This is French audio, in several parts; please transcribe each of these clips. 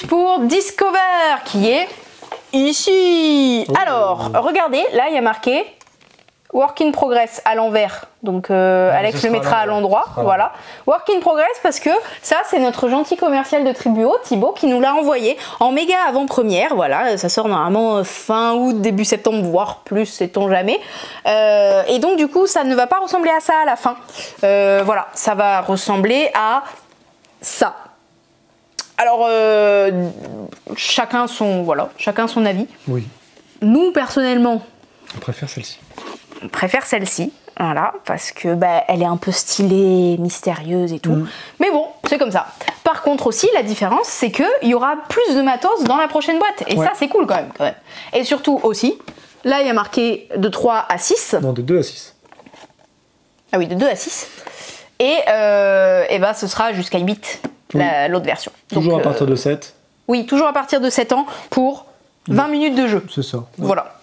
pour Discover qui est ici. Alors, regardez, là il y a marqué Work in Progress à l'envers. Donc Alex le mettra à l'endroit. Voilà. Work in Progress parce que ça c'est notre gentil commercial de Tribuo, Thibaut, qui nous l'a envoyé en méga avant-première. Voilà, ça sort normalement fin août, début septembre, voire plus, sait-on jamais. Et donc du coup ça ne va pas ressembler à ça à la fin. Voilà, ça va ressembler à ça. Alors chacun son avis. Oui. Nous personnellement, on préfère celle-ci. On préfère celle-ci, voilà, parce que bah, elle est un peu stylée, mystérieuse et tout. Mais bon, c'est comme ça. Par contre aussi, la différence, c'est qu'il y aura plus de matos dans la prochaine boîte. Et ça, c'est cool quand même. Et surtout aussi, là, il y a marqué de 3 à 6. Non, de 2 à 6. Ah oui, de 2 à 6. Et bah, ce sera jusqu'à 8, l'autre version. Toujours donc, à partir de 7. Oui, toujours à partir de 7 ans pour 20 minutes de jeu. C'est ça. Voilà.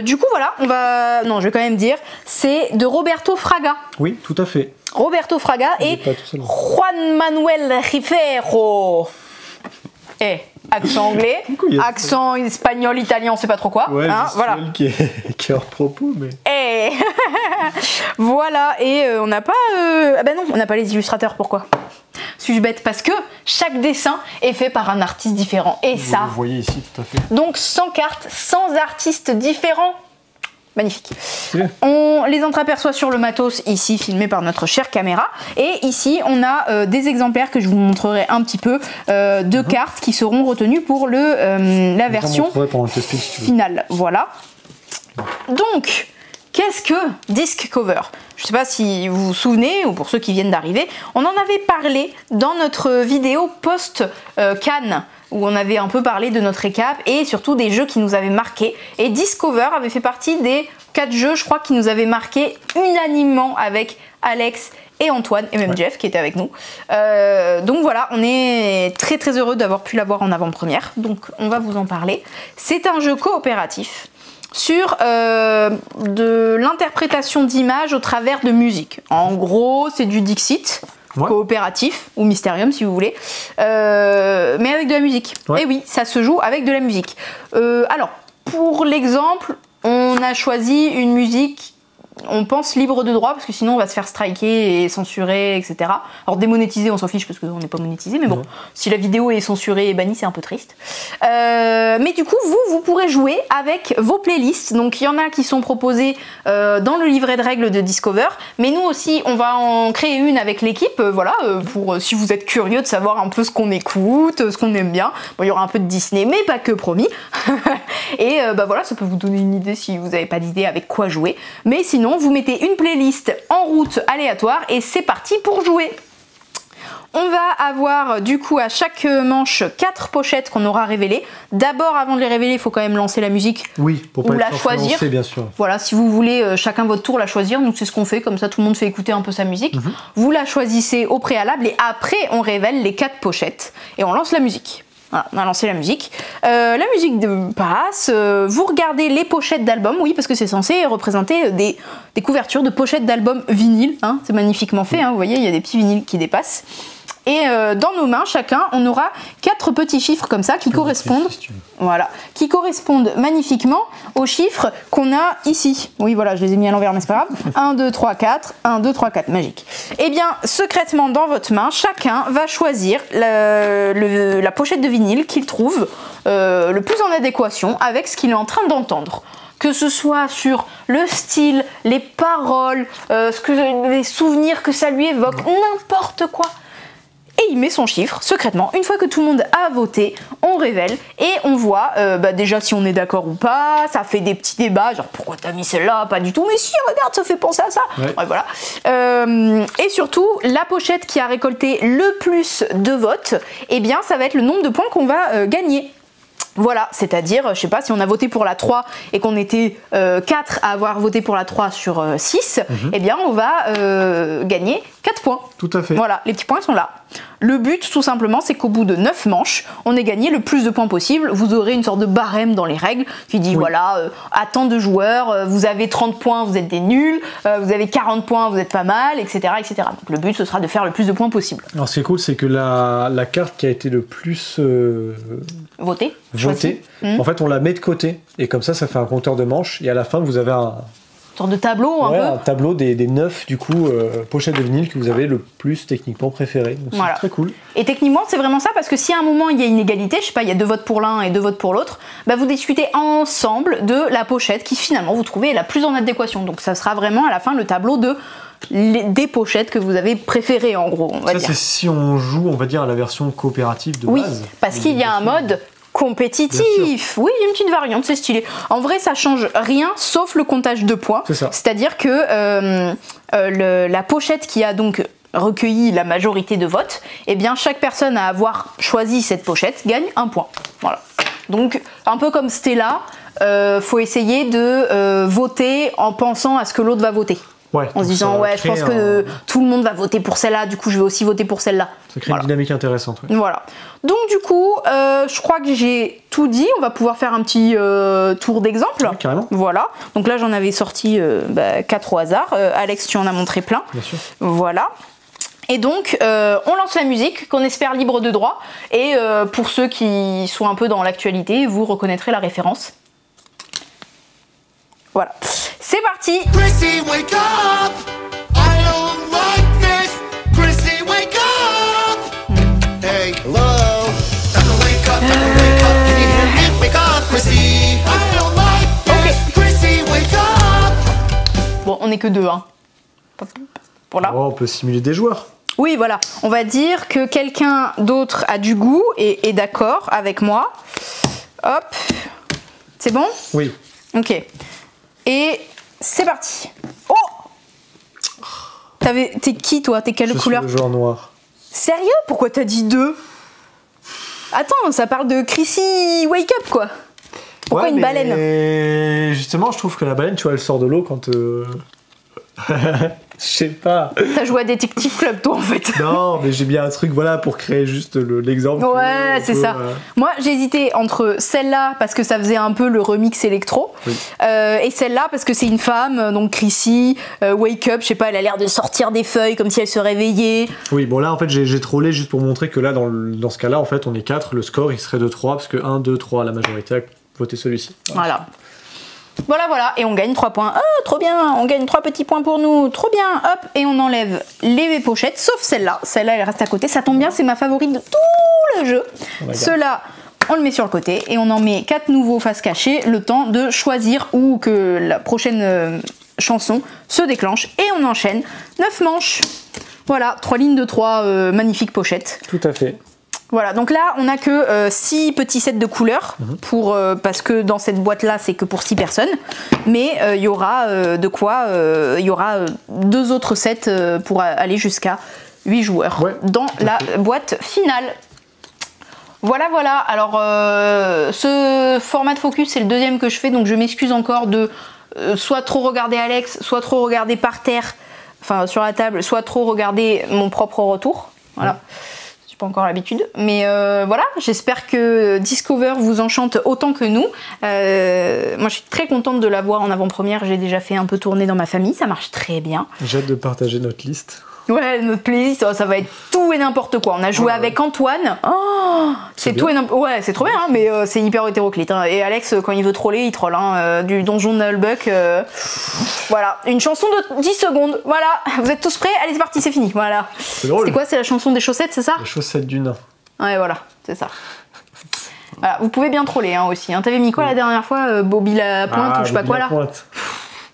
Du coup voilà, on va... Non, je vais quand même dire, c'est de Roberto Fraga. Oui, tout à fait. Roberto Fraga et Juan Manuel Rifero. Accent anglais, accent espagnol, italien, on sait pas trop quoi. Ouais, voilà. Qui est hors propos, mais... Voilà, et on n'a pas... Ah ben non, on n'a pas les illustrateurs, pourquoi? Suis-je bête? Parce que chaque dessin est fait par un artiste différent. Et vous ça... Vous voyez ici, tout à fait. Donc 100 cartes, 100 artistes différents. Magnifique. On les entreaperçoit sur le matos, ici filmé par notre chère caméra. Et ici, on a des exemplaires que je vous montrerai un petit peu, de cartes qui seront retenues pour la version finale. Voilà. Donc... Qu'est-ce que Disc Cover? Je ne sais pas si vous vous souvenez, ou pour ceux qui viennent d'arriver, on en avait parlé dans notre vidéo post-Cannes, où on avait un peu parlé de notre récap et surtout des jeux qui nous avaient marqué. Et Discover avait fait partie des 4 jeux, je crois, qui nous avaient marqué unanimement avec Alex et Antoine, et même Jeff qui était avec nous. Donc voilà, on est très très heureux d'avoir pu l'avoir en avant-première, donc on va vous en parler. C'est un jeu coopératif sur de l'interprétation d'images au travers de musique. En gros, c'est du Dixit, coopératif, ou Mysterium si vous voulez, mais avec de la musique. Et oui, ça se joue avec de la musique. Alors, pour l'exemple, on a choisi une musique, on pense libre de droit, parce que sinon on va se faire striker et censurer, etc. Alors démonétiser, on s'en fiche parce qu'on n'est pas monétisé, mais bon, si la vidéo est censurée et bannie, c'est un peu triste. Mais du coup, vous pourrez jouer avec vos playlists. Donc il y en a qui sont proposées dans le livret de règles de Discover, mais nous aussi, on va en créer une avec l'équipe, voilà, pour si vous êtes curieux de savoir un peu ce qu'on écoute, ce qu'on aime bien. Bon, il y aura un peu de Disney, mais pas que, promis. Et bah voilà, ça peut vous donner une idée si vous n'avez pas d'idée avec quoi jouer. Mais sinon, vous mettez une playlist en route aléatoire et c'est parti pour jouer. On va avoir du coup à chaque manche 4 pochettes qu'on aura révélées. D'abord, avant de les révéler, il faut quand même lancer la musique pour pas ou la choisir. Bien sûr. Voilà, si vous voulez chacun votre tour la choisir, nous c'est ce qu'on fait, comme ça tout le monde fait écouter un peu sa musique. Vous la choisissez au préalable et après on révèle les 4 pochettes et on lance la musique. Voilà, on a lancé la musique. La musique passe. Vous regardez les pochettes d'albums, oui, parce que c'est censé représenter des couvertures de pochettes d'albums vinyles. Hein, c'est magnifiquement fait, hein, vous voyez, il y a des petits vinyles qui dépassent. Et dans nos mains, chacun, on aura 4 petits chiffres comme ça qui correspondent, voilà, qui correspondent magnifiquement aux chiffres qu'on a ici. Oui, voilà, je les ai mis à l'envers, mais c'est pas grave. 1, 2, 3, 4, 1, 2, 3, 4, magique. Et bien, secrètement dans votre main, chacun va choisir la pochette de vinyle qu'il trouve le plus en adéquation avec ce qu'il est en train d'entendre. Que ce soit sur le style, les paroles, les souvenirs que ça lui évoque, n'importe quoi. Et il met son chiffre secrètement. Une fois que tout le monde a voté, on révèle et on voit déjà si on est d'accord ou pas. Ça fait des petits débats, genre pourquoi t'as mis celle-là? Pas du tout, mais si, regarde, ça fait penser à ça. Ouais, voilà. Et surtout, la pochette qui a récolté le plus de votes, eh bien, ça va être le nombre de points qu'on va gagner. Voilà, c'est-à-dire, je sais pas, si on a voté pour la 3 et qu'on était 4 à avoir voté pour la 3 sur 6, eh bien on va gagner 4 points. Tout à fait. Voilà, les petits points sont là. Le but, tout simplement, c'est qu'au bout de 9 manches, on ait gagné le plus de points possible. Vous aurez une sorte de barème dans les règles qui dit, voilà, à tant de joueurs, vous avez 30 points, vous êtes des nuls, vous avez 40 points, vous êtes pas mal, etc., etc. Donc le but, ce sera de faire le plus de points possible. Alors ce qui est cool, c'est que la carte qui a été le plus Votée. En fait, on la met de côté. Et comme ça fait un compteur de manches. Et à la fin, vous avez un sorte de tableau un peu. Tableau des 9 du coup pochettes de vinyle que vous avez le plus techniquement préféré. Donc voilà. C'est très cool. Et techniquement c'est vraiment ça parce que si à un moment il y a une égalité, je sais pas, il y a 2 votes pour l'un et 2 votes pour l'autre, bah vous discutez ensemble de la pochette qui finalement vous trouvez est la plus en adéquation. Donc ça sera vraiment à la fin le tableau des pochettes que vous avez préférées en gros, on va dire. Ça c'est si on joue, on va dire, à la version coopérative de base. Oui, parce qu'il y a un mode compétitif. Oui, il y a une petite variante, c'est stylé. En vrai, ça change rien sauf le comptage de points. C'est-à-dire que la pochette qui a donc recueilli la majorité de votes, eh bien chaque personne à avoir choisi cette pochette gagne un point. Voilà. Donc un peu comme Stella, faut essayer de voter en pensant à ce que l'autre va voter. Ouais, en se disant ouais, je pense que tout le monde va voter pour celle-là, du coup je vais aussi voter pour celle-là. Ça crée une dynamique intéressante. Ouais. Voilà. Donc du coup, je crois que j'ai tout dit. On va pouvoir faire un petit tour d'exemple. Oui, carrément. Voilà. Donc là j'en avais sorti 4 au hasard. Alex, tu en as montré plein. Bien sûr. Voilà. Et donc, on lance la musique, qu'on espère libre de droit. Et pour ceux qui sont un peu dans l'actualité, vous reconnaîtrez la référence. Voilà. C'est parti. Chrissy, wake up. I don't like this. Chrissy, wake up. Hey, hello. Time to wake up, time to wake up. Can you hear me? Wake up, Chrissy. I don't like this. Chrissy, wake up. Bon, on n'est que 2, hein. Voilà. Oh, on peut simuler des joueurs. Oui, voilà. On va dire que quelqu'un d'autre a du goût et est d'accord avec moi. Hop. C'est bon? Oui. Ok. Et c'est parti. Oh! T'es qui toi? T'es quelle couleur? Je suis le joueur noir. Sérieux? Pourquoi t'as dit 2? Attends, ça parle de Chrissy Wake Up quoi. Pourquoi une baleine? Et justement, je trouve que la baleine, tu vois, elle sort de l'eau quand... Je sais pas. T'as joué à Détective Club toi en fait. Non, mais j'ai bien un truc, voilà, pour créer juste l'exemple. Ouais, c'est ça. Moi, j'ai hésité entre celle-là parce que ça faisait un peu le remix électro, oui. Et celle-là parce que c'est une femme, donc Chrissy, Wake Up, je sais pas, elle a l'air de sortir des feuilles comme si elle se réveillait. Oui, bon là, en fait, j'ai trollé juste pour montrer que là, dans ce cas-là, en fait, on est 4, le score, il serait de 3, parce que 1, 2, 3, la majorité a voté celui-ci. Voilà. Voilà, et on gagne 3 points. Oh, trop bien, on gagne 3 petits points pour nous. Trop bien, hop, et on enlève les pochettes, sauf celle-là. Celle-là, elle reste à côté. Ça tombe bien, c'est ma favorite de tout le jeu. Ceux-là, on le met sur le côté et on en met 4 nouveaux face cachée, le temps de choisir où que la prochaine chanson se déclenche. Et on enchaîne 9 manches. Voilà, 3 lignes de 3 magnifiques pochettes. Tout à fait. Voilà, donc là, on n'a que 6 petits sets de couleurs, parce que dans cette boîte-là, c'est que pour 6 personnes. Mais il y aura il y aura 2 autres sets pour aller jusqu'à 8 joueurs dans la boîte finale. Voilà. Alors, ce format de focus, c'est le deuxième que je fais, donc je m'excuse encore de soit trop regarder Alex, soit trop regarder par terre, enfin sur la table, soit trop regarder mon propre retour. Voilà. Pas encore l'habitude, mais voilà, j'espère que Discover vous enchante autant que nous. Moi je suis très contente de l'avoir en avant-première, j'ai déjà fait un peu tourner dans ma famille, ça marche très bien. J'ai hâte de partager notre liste. Ouais, notre playlist, ça va être tout et n'importe quoi. On a joué avec Antoine. Oh, c'est tout et n'importe quoi. Ouais, c'est trop bien, hein, mais c'est hyper hétéroclite. Hein. Et Alex, quand il veut troller, il troll. Hein, du donjon de Nullbuck. Voilà, une chanson de 10 secondes. Voilà, vous êtes tous prêts? Allez, c'est parti, c'est fini. Voilà. C'est drôle. C'est quoi? C'est la chanson des chaussettes, c'est ça? Les chaussettes du nain. Ouais, voilà, c'est ça. Voilà, vous pouvez bien troller hein, aussi. Hein. T'avais mis quoi la dernière fois? Bobby la pointe ou je sais pas quoi là? Pointe.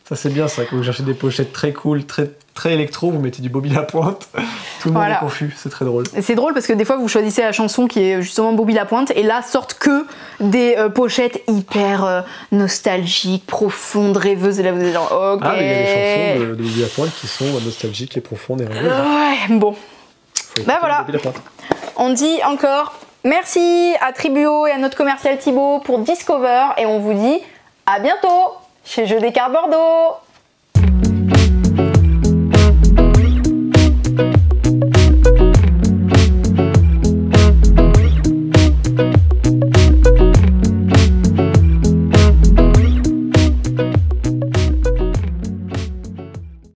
Ça c'est bien ça, quand vous cherchez des pochettes très cool, très électro, vous mettez du Bobby Lapointe, tout le monde est confus, c'est très drôle. C'est drôle parce que des fois vous choisissez la chanson qui est justement Bobby Lapointe et là sortent que des pochettes hyper nostalgiques, profondes, rêveuses et là vous êtes genre ok. Ah mais il y a des chansons de Bobby Lapointe qui sont nostalgiques et profondes et rêveuses. Ouais, bon. Bah voilà, on dit encore Merci à Tribuo et à notre commercial Thibaut pour Discover et on vous dit à bientôt chez Jeux des Cartes Bordeaux.